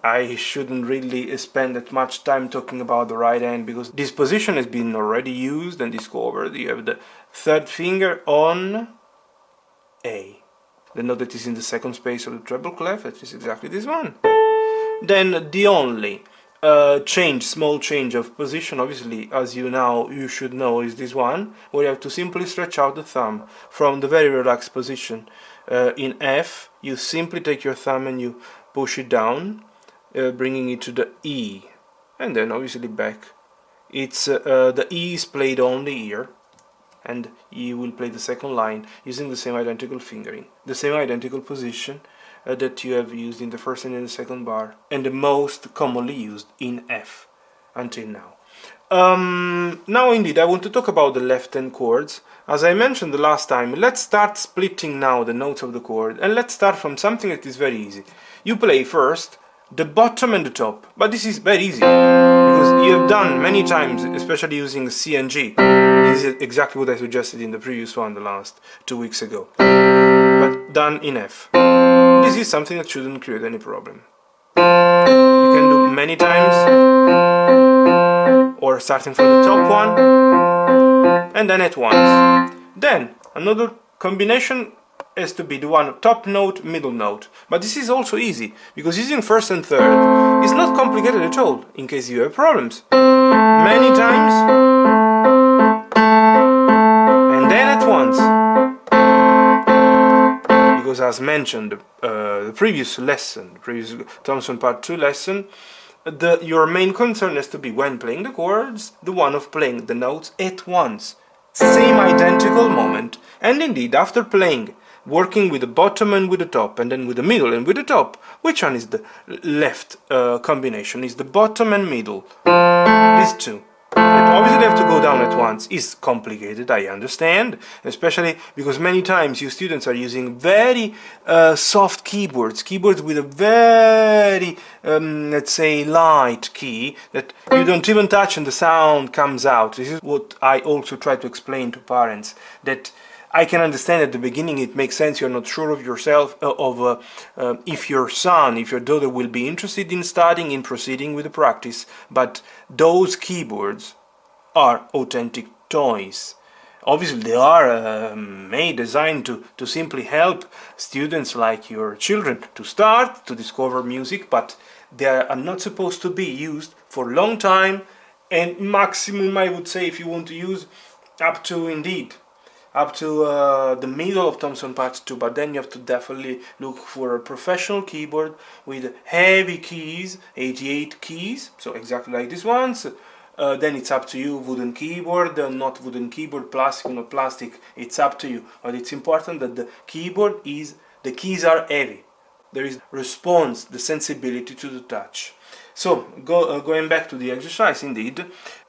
I shouldn't really spend that much time talking about the right hand because this position has been already used and discovered. You have the third finger on A. The note that is in the second space of the treble clef, that is exactly this one. Then the only small change of position, obviously, as you should know, is this one, where you have to simply stretch out the thumb from the very relaxed position. In F, you simply take your thumb and you push it down, bringing it to the E, and then obviously back. It's the E is played only here, and you will play the second line using the same identical fingering, the same identical position that you have used in the first and in the second bar, and the most commonly used in F until now. Now indeed I want to talk about the left hand chords. As I mentioned the last time, let's start splitting now the notes of the chord, and let's start from something that is very easy. You play first the bottom and the top, but this is very easy because you have done many times, especially using C and G. This is exactly what I suggested in the previous one, the last 2 weeks ago, but done in F. This is something that shouldn't create any problem. You can do many times, or starting from the top one, and then at once. Then another combination has to be the one top note, middle note. But this is also easy, because using first and third is not complicated at all, in case you have problems. Many times, and then at once. Because as mentioned, the previous lesson, the previous Thompson Part 2 lesson, your main concern has to be, when playing the chords, the one of playing the notes at once. Same identical moment. And indeed, after playing, working with the bottom and with the top, and then with the middle and with the top, which one is the left combination? Is the bottom and middle. These two. And obviously they have to go down at once. Is complicated, I understand, especially because many times you students are using very soft keyboards with a very, let's say, light key that you don't even touch and the sound comes out. This is what I also try to explain to parents, that I can understand at the beginning it makes sense, you're not sure of yourself, if your son, if your daughter will be interested in studying, in proceeding with the practice, but those keyboards are authentic toys. Obviously they are designed to simply help students like your children to start, to discover music, but they are not supposed to be used for a long time, and maximum, I would say, if you want to use, up to the middle of Thompson Part 2, but then you have to definitely look for a professional keyboard with heavy keys, 88 keys, so exactly like these ones. Then it's up to you, wooden keyboard, not wooden keyboard, plastic or not plastic, it's up to you. But it's important that the keys are heavy. There is response, the sensibility to the touch. So, going back to the exercise, indeed,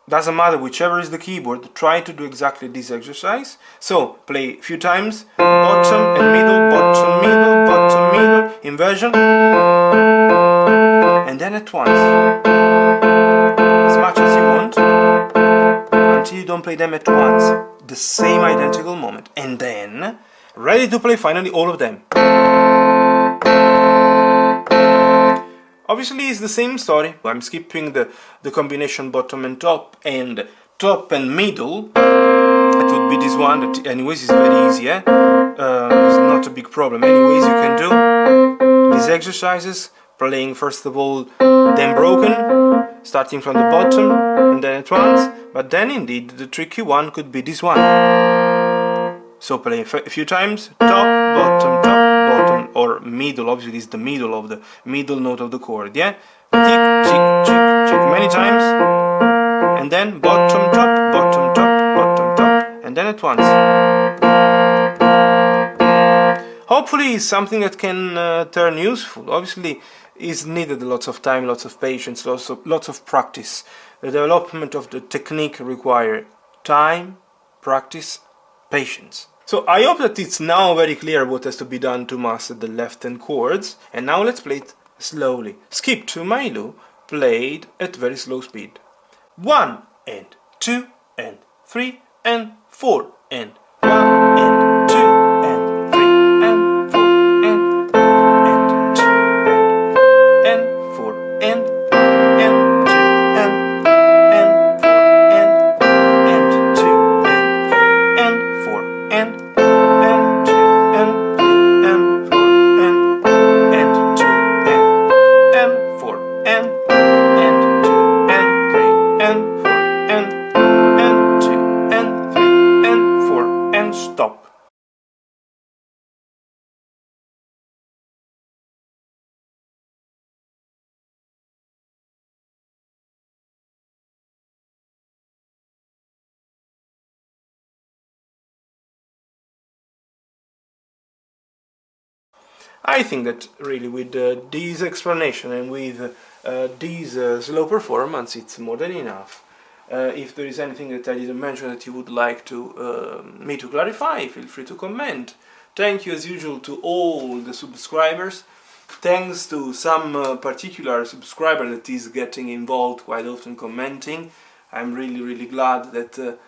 doesn't matter whichever is the keyboard, try to do exactly this exercise. So, play a few times, bottom and middle, bottom, middle, bottom, middle, inversion, and then at once, as much as you want, until you don't play them at once, the same identical moment, and then, ready to play finally all of them. Obviously it's the same story. I'm skipping the combination bottom and top and middle. It would be this one that anyways is very easy, it's not a big problem. Anyways, you can do these exercises, playing first of all them broken, starting from the bottom and then at once, but then indeed the tricky one could be this one. So play a few times, top, bottom, or middle. Obviously it's the middle of the middle note of the chord, yeah? Tick, tick, tick, tick, many times, and then bottom, top, bottom, top, bottom, top, and then at once. Hopefully it's something that can turn useful. Obviously is needed lots of time, lots of patience, lots of practice. The development of the technique requires time, practice, patience. So I hope that it's now very clear what has to be done to master the left-hand chords, and now let's play it slowly. Skip to Milo, played at very slow speed. 1 and 2 and 3 and 4 and 1 and 2 and 3 and 4 and 2 and 4 and 2 I think that really with this explanation and with this slow performance it's more than enough. If there is anything that I didn't mention that you would like to me to clarify, feel free to comment. Thank you as usual to all the subscribers. Thanks to some particular subscriber that is getting involved quite often commenting. I'm really glad that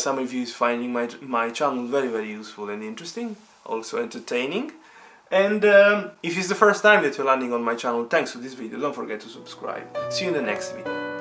some of you is finding my channel very useful and interesting, also entertaining. And if it's the first time that you're landing on my channel, thanks for this video, don't forget to subscribe. See you in the next video.